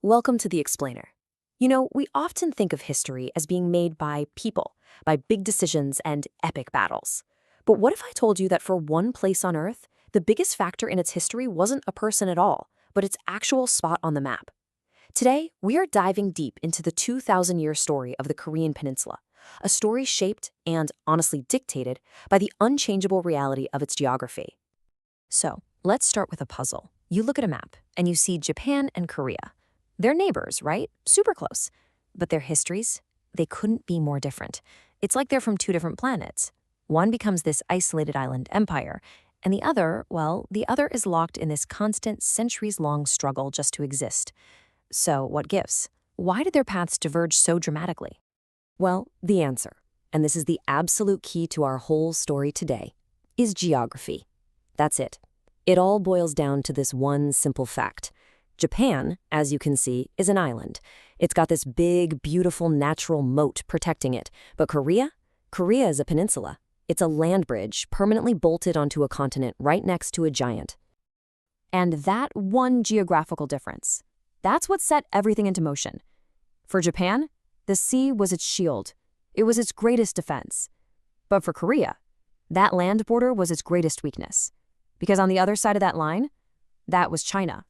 Welcome to The Explainer. You know, we often think of history as being made by people, by big decisions and epic battles. But what if I told you that for one place on Earth, the biggest factor in its history wasn't a person at all, but its actual spot on the map? Today, we are diving deep into the 2,000-year story of the Korean Peninsula, a story shaped and, honestly, dictated by the unchangeable reality of its geography. So, let's start with a puzzle. You look at a map, and you see Japan and Korea. They're neighbors, right? Super close. But their histories, they couldn't be more different. It's like they're from two different planets. One becomes this isolated island empire, and the other, well, the other is locked in this constant centuries-long struggle just to exist. So what gives? Why did their paths diverge so dramatically? Well, the answer, and this is the absolute key to our whole story today, is geography. That's it. It all boils down to this one simple fact. Japan, as you can see, is an island. It's got this big, beautiful natural moat protecting it. But Korea? Korea is a peninsula. It's a land bridge permanently bolted onto a continent right next to a giant. And that one geographical difference, that's what set everything into motion. For Japan, the sea was its shield. It was its greatest defense. But for Korea, that land border was its greatest weakness. Because on the other side of that line, that was China.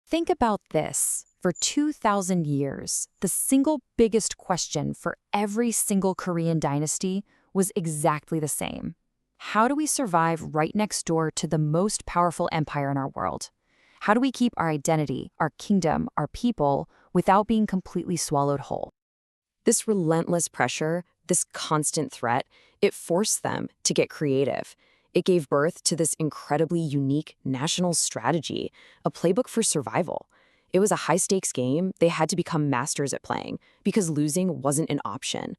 Think about this. For 2,000 years, the single biggest question for every single Korean dynasty was exactly the same. How do we survive right next door to the most powerful empire in our world? How do we keep our identity, our kingdom, our people, without being completely swallowed whole? This relentless pressure, this constant threat, it forced them to get creative. It gave birth to this incredibly unique national strategy, a playbook for survival. It was a high-stakes game they had to become masters at playing, because losing wasn't an option.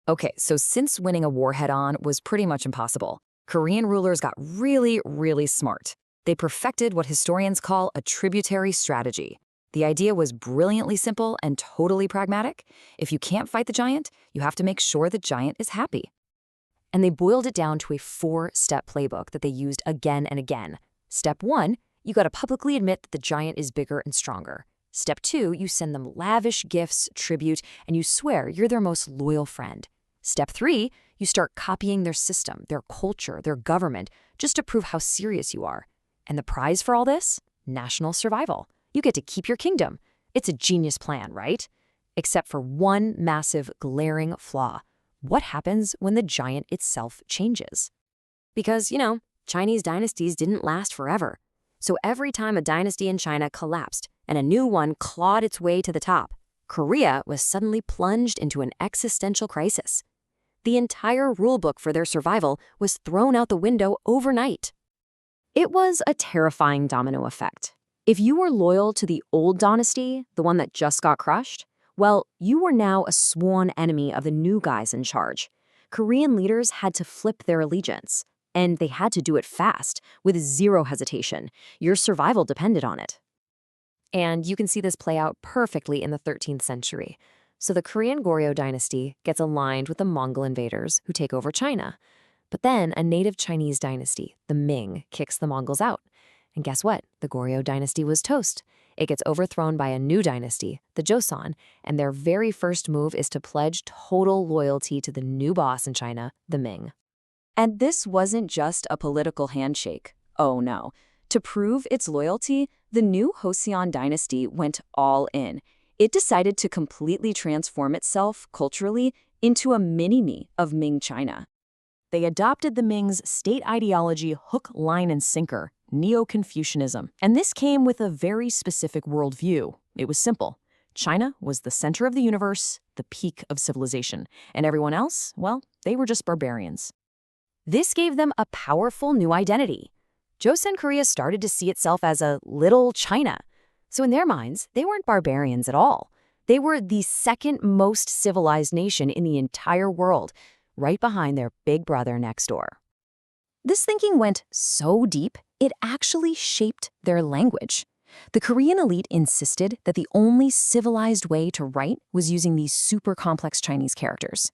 Okay, so since winning a war head-on was pretty much impossible, Korean rulers got really smart. They perfected what historians call a tributary strategy. The idea was brilliantly simple and totally pragmatic. If you can't fight the giant, you have to make sure the giant is happy. And they boiled it down to a 4-step playbook that they used again and again. Step 1, you gotta publicly admit that the giant is bigger and stronger. Step 2, you send them lavish gifts, tribute, and you swear you're their most loyal friend. Step 3, you start copying their system, their culture, their government, just to prove how serious you are. And the prize for all this? National survival. You get to keep your kingdom. It's a genius plan, right? Except for one massive, glaring flaw. What happens when the giant itself changes? Because, Chinese dynasties didn't last forever. So every time a dynasty in China collapsed and a new one clawed its way to the top, Korea was suddenly plunged into an existential crisis. The entire rulebook for their survival was thrown out the window overnight. It was a terrifying domino effect. If you were loyal to the old dynasty, the one that just got crushed, well, you were now a sworn enemy of the new guys in charge. Korean leaders had to flip their allegiance, and they had to do it fast, with zero hesitation. Your survival depended on it. And you can see this play out perfectly in the 13th century. So the Korean Goryeo dynasty gets aligned with the Mongol invaders who take over China. But then a native Chinese dynasty, the Ming, kicks the Mongols out. And guess what? The Goryeo dynasty was toast. It gets overthrown by a new dynasty, the Joseon, and their very first move is to pledge total loyalty to the new boss in China, the Ming. And this wasn't just a political handshake. Oh no. To prove its loyalty, the new Joseon dynasty went all in. It decided to completely transform itself culturally into a mini-me of Ming China. They adopted the Ming's state ideology hook, line, and sinker, Neo-Confucianism. And this came with a very specific worldview. It was simple. China was the center of the universe, the peak of civilization. And everyone else, well, they were just barbarians. This gave them a powerful new identity. Joseon Korea started to see itself as a little China. So in their minds, they weren't barbarians at all. They were the second most civilized nation in the entire world, right behind their big brother next door. This thinking went so deep, it actually shaped their language. The Korean elite insisted that the only civilized way to write was using these super complex Chinese characters.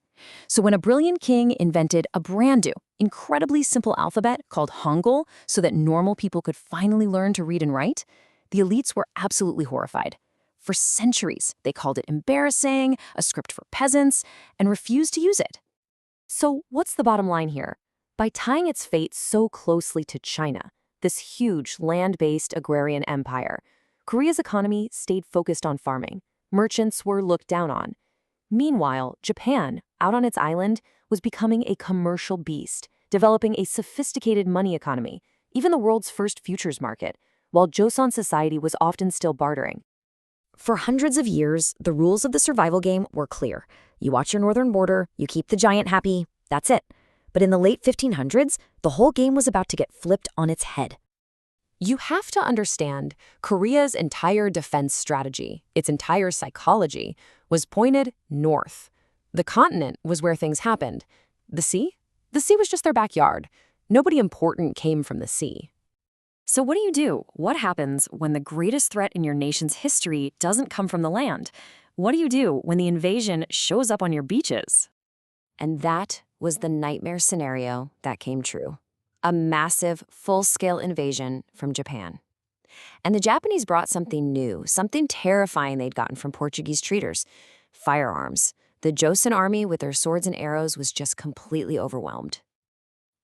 So when a brilliant king invented a brand new, incredibly simple alphabet called Hangul so that normal people could finally learn to read and write, the elites were absolutely horrified. For centuries, they called it embarrassing, a script for peasants, and refused to use it. So what's the bottom line here? By tying its fate so closely to China, this huge land-based agrarian empire, Korea's economy stayed focused on farming. Merchants were looked down on. Meanwhile, Japan, out on its island, was becoming a commercial beast, developing a sophisticated money economy, even the world's first futures market, while Joseon society was often still bartering. For hundreds of years, the rules of the survival game were clear. You watch your northern border, you keep the giant happy, that's it. But in the late 1500s, the whole game was about to get flipped on its head. You have to understand, Korea's entire defense strategy, its entire psychology, was pointed north. The continent was where things happened. The sea? The sea was just their backyard. Nobody important came from the sea. So what do? What happens when the greatest threat in your nation's history doesn't come from the land? What do you do when the invasion shows up on your beaches? And that was the nightmare scenario that came true. A massive, full-scale invasion from Japan. And the Japanese brought something new, something terrifying they'd gotten from Portuguese traders: firearms. The Joseon army, with their swords and arrows, was just completely overwhelmed.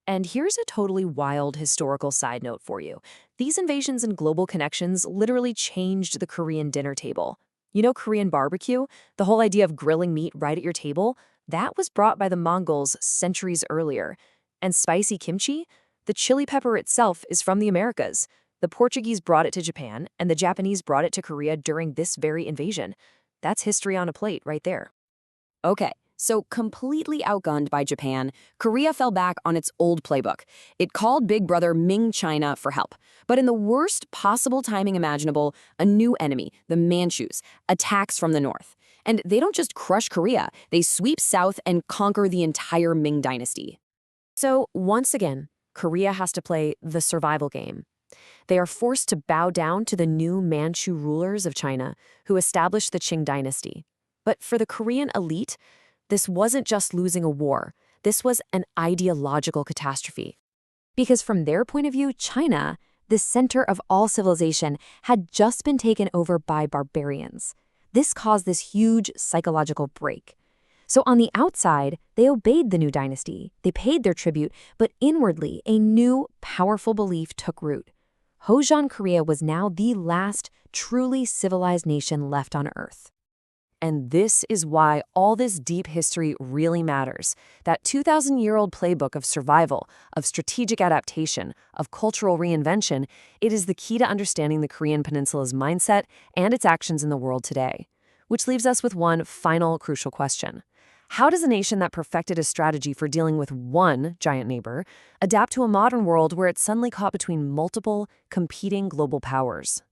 And here's a totally wild historical side note for you. These invasions and global connections literally changed the Korean dinner table. You know Korean barbecue? The whole idea of grilling meat right at your table? That was brought by the Mongols centuries earlier. And spicy kimchi? The chili pepper itself is from the Americas. The Portuguese brought it to Japan, and the Japanese brought it to Korea during this very invasion. That's history on a plate right there. Okay, so completely outgunned by Japan, Korea fell back on its old playbook. It called Big Brother Ming China for help. But in the worst possible timing imaginable, a new enemy, the Manchus, attacks from the north. And they don't just crush Korea, they sweep south and conquer the entire Ming dynasty. So once again, Korea has to play the survival game. They are forced to bow down to the new Manchu rulers of China, who established the Qing dynasty. But for the Korean elite, this wasn't just losing a war. This was an ideological catastrophe. Because from their point of view, China, the center of all civilization, had just been taken over by barbarians. This caused this huge psychological break. So on the outside, they obeyed the new dynasty. They paid their tribute, but inwardly, a new, powerful belief took root. Hojoseon Korea was now the last truly civilized nation left on Earth. And this is why all this deep history really matters. That 2,000-year-old playbook of survival, of strategic adaptation, of cultural reinvention, it is the key to understanding the Korean Peninsula's mindset and its actions in the world today. Which leaves us with one final crucial question. How does a nation that perfected a strategy for dealing with one giant neighbor adapt to a modern world where it's suddenly caught between multiple, competing global powers?